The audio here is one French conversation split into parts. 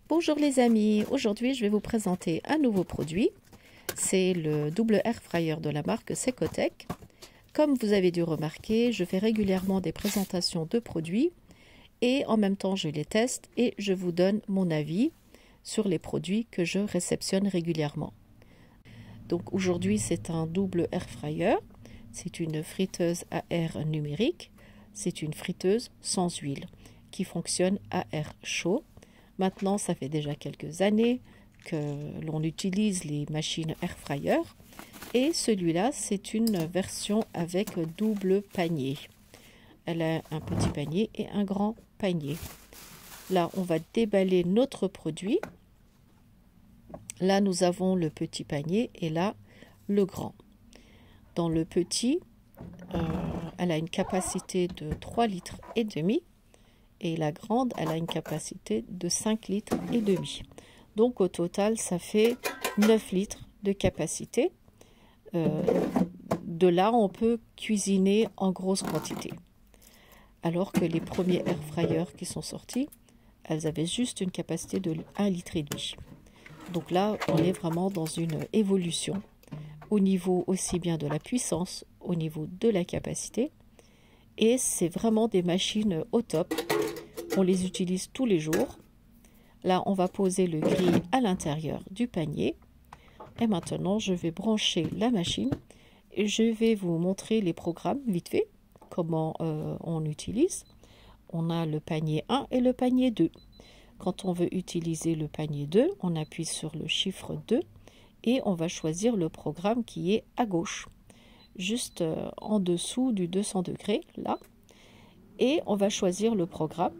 Bonjour les amis, aujourd'hui je vais vous présenter un nouveau produit. C'est le double air fryer de la marque Secotech. Comme vous avez dû remarquer, je fais régulièrement des présentations de produits et en même temps je les teste et je vous donne mon avis sur les produits que je réceptionne régulièrement. Donc aujourd'hui c'est un double air fryer, c'est une friteuse à air numérique, c'est une friteuse sans huile qui fonctionne à air chaud. Maintenant, ça fait déjà quelques années que l'on utilise les machines air fryer et celui-là, c'est une version avec double panier. Elle a un petit panier et un grand panier. Là, on va déballer notre produit. Là, nous avons le petit panier et là, le grand. Dans le petit, elle a une capacité de 3,5 litres. Et la grande, elle a une capacité de 5,5 litres. Donc au total, ça fait 9 litres de capacité. De là, on peut cuisiner en grosse quantité. Alors que les premiers air fryers qui sont sortis, elles avaient juste une capacité de 1,5 litre. Donc là, on est vraiment dans une évolution au niveau aussi bien de la puissance, au niveau de la capacité. Et c'est vraiment des machines au top. On les utilise tous les jours. Là, on va poser le grill à l'intérieur du panier. Et maintenant, je vais brancher la machine. Et je vais vous montrer les programmes vite fait, comment on utilise. On a le panier 1 et le panier 2. Quand on veut utiliser le panier 2, on appuie sur le chiffre 2 et on va choisir le programme qui est à gauche, juste en dessous du 200 degrés, là. Et on va choisir le programme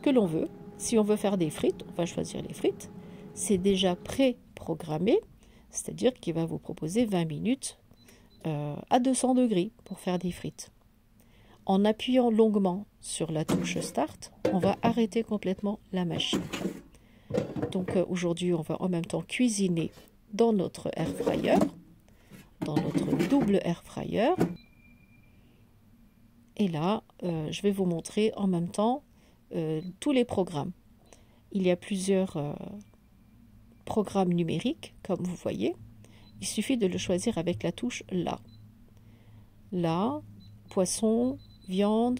que l'on veut. Si on veut faire des frites, on va choisir les frites. C'est déjà pré-programmé, c'est-à-dire qu'il va vous proposer 20 minutes à 200 degrés pour faire des frites. En appuyant longuement sur la touche Start, on va arrêter complètement la machine. Donc aujourd'hui, on va en même temps cuisiner dans notre air fryer, dans notre double air fryer. Et là, je vais vous montrer en même temps tous les programmes. Il y a plusieurs programmes numériques, comme vous voyez. Il suffit de le choisir avec la touche là. Là, poisson, viande,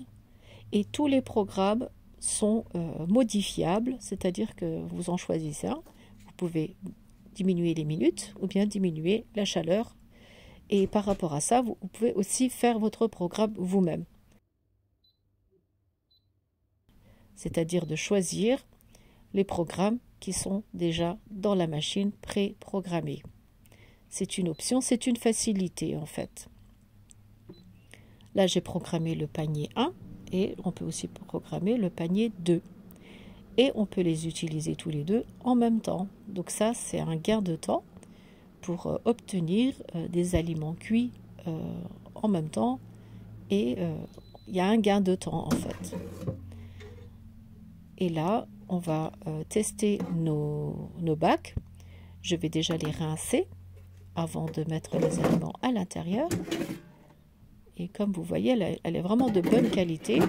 et tous les programmes sont modifiables, c'est-à-dire que vous en choisissez un. Vous pouvez diminuer les minutes ou bien diminuer la chaleur. Et par rapport à ça, vous pouvez aussi faire votre programme vous-même. C'est-à-dire de choisir les programmes qui sont déjà dans la machine pré-programmés. C'est une option, c'est une facilité en fait. Là, j'ai programmé le panier 1 et on peut aussi programmer le panier 2. Et on peut les utiliser tous les deux en même temps. Donc ça, c'est un gain de temps pour obtenir des aliments cuits en même temps. Et il y a un gain de temps en fait. Et là, on va tester nos bacs. Je vais déjà les rincer avant de mettre les aliments à l'intérieur. Et comme vous voyez, elle est vraiment de bonne qualité.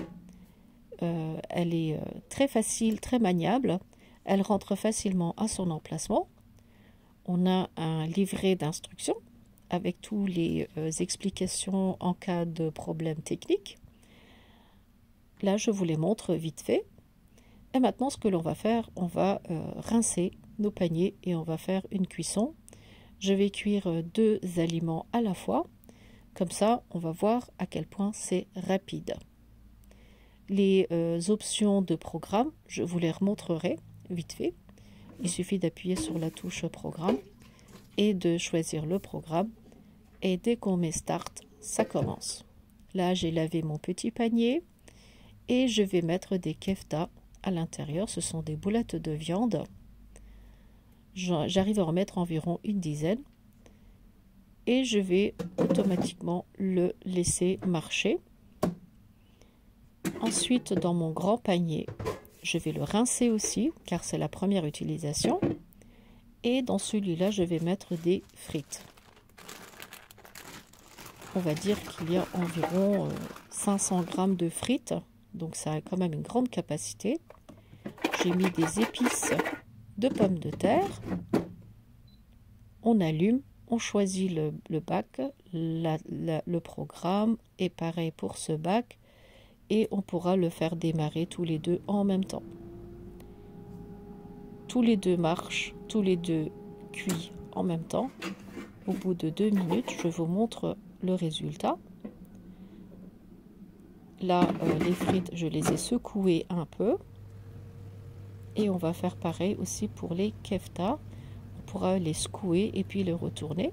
Elle est très facile, très maniable. Elle rentre facilement à son emplacement. On a un livret d'instructions avec toutes les explications en cas de problème technique. Là, je vous les montre vite fait. Et maintenant, ce que l'on va faire, on va rincer nos paniers et on va faire une cuisson. Je vais cuire 2 aliments à la fois. Comme ça, on va voir à quel point c'est rapide. Les options de programme, je vous les remontrerai vite fait. Il suffit d'appuyer sur la touche programme et de choisir le programme. Et dès qu'on met Start, ça commence. Là, j'ai lavé mon petit panier et je vais mettre des kefta à l'intérieur. Ce sont des boulettes de viande. J'arrive à en mettre environ une dizaine. Et je vais automatiquement le laisser marcher. Ensuite, dans mon grand panier, je vais le rincer aussi, car c'est la première utilisation. Et dans celui-là, je vais mettre des frites. On va dire qu'il y a environ 500 grammes de frites. Donc ça a quand même une grande capacité. J'ai mis des épices de pommes de terre. On allume, on choisit le bac, le programme est pareil pour ce bac et on pourra le faire démarrer tous les deux en même temps. Tous les deux marchent, tous les deux cuits en même temps. Au bout de 2 minutes, je vous montre le résultat. Là, les frites, je les ai secouées un peu. Et on va faire pareil aussi pour les kefta. On pourra les secouer et puis les retourner.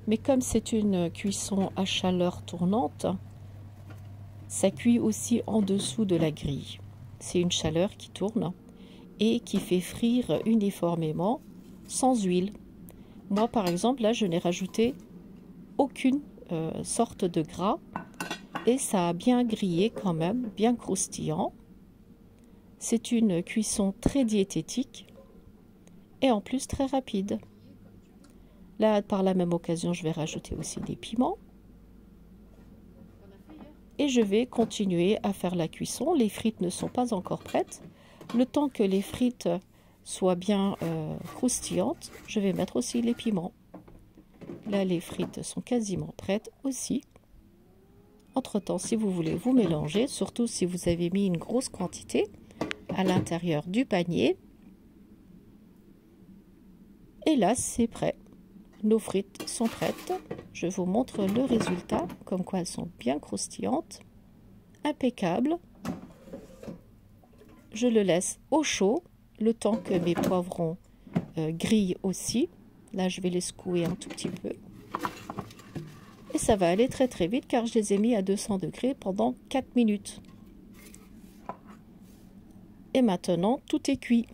Mais comme c'est une cuisson à chaleur tournante, ça cuit aussi en dessous de la grille. C'est une chaleur qui tourne et qui fait frire uniformément sans huile. Moi, par exemple, là, je n'ai rajouté aucune sorte de gras et ça a bien grillé quand même, bien croustillant. C'est une cuisson très diététique et en plus très rapide. Là, par la même occasion, je vais rajouter aussi des piments. Et je vais continuer à faire la cuisson. Les frites ne sont pas encore prêtes. Le temps que les frites soient bien croustillantes, je vais mettre aussi les piments. Là, les frites sont quasiment prêtes aussi. Entre-temps, si vous voulez vous mélanger, surtout si vous avez mis une grosse quantité à l'intérieur du panier. Et là, c'est prêt. Nos frites sont prêtes. Je vous montre le résultat, comme quoi elles sont bien croustillantes, impeccables. Je le laisse au chaud, le temps que mes poivrons grillent aussi. Là, je vais les secouer un tout petit peu. Et ça va aller très très vite car je les ai mis à 200 degrés pendant 4 minutes. Et maintenant, tout est cuit.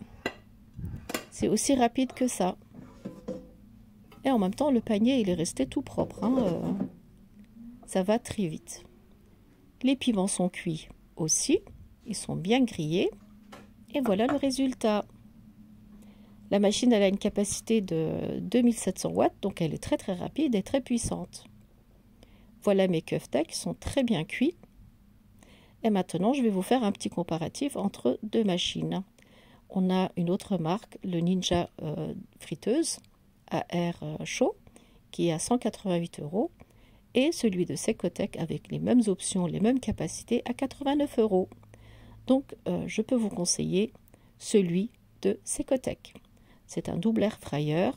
C'est aussi rapide que ça. Et en même temps, le panier, il est resté tout propre. Hein, ça va très vite. Les piments sont cuits aussi. Ils sont bien grillés. Et voilà le résultat. La machine, elle a une capacité de 2700 watts. Donc, elle est très très rapide et très puissante. Voilà mes kefta qui sont très bien cuits. Et maintenant, je vais vous faire un petit comparatif entre deux machines. On a une autre marque, le Ninja friteuse à air chaud, qui est à 188 €. Et celui de Secotech avec les mêmes options, les mêmes capacités à 89 €. Donc, je peux vous conseiller celui de Secotech. C'est un double air fryer.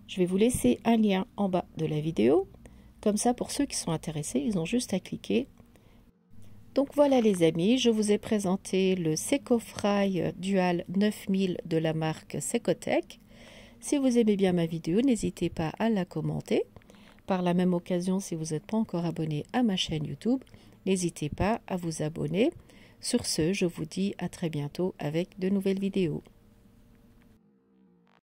Je vais vous laisser un lien en bas de la vidéo. Comme ça, pour ceux qui sont intéressés, ils ont juste à cliquer. Donc voilà les amis, je vous ai présenté le Secofry Dual 9000 de la marque Secotech. Si vous aimez bien ma vidéo, n'hésitez pas à la commenter. Par la même occasion, si vous n'êtes pas encore abonné à ma chaîne YouTube, n'hésitez pas à vous abonner. Sur ce, je vous dis à très bientôt avec de nouvelles vidéos.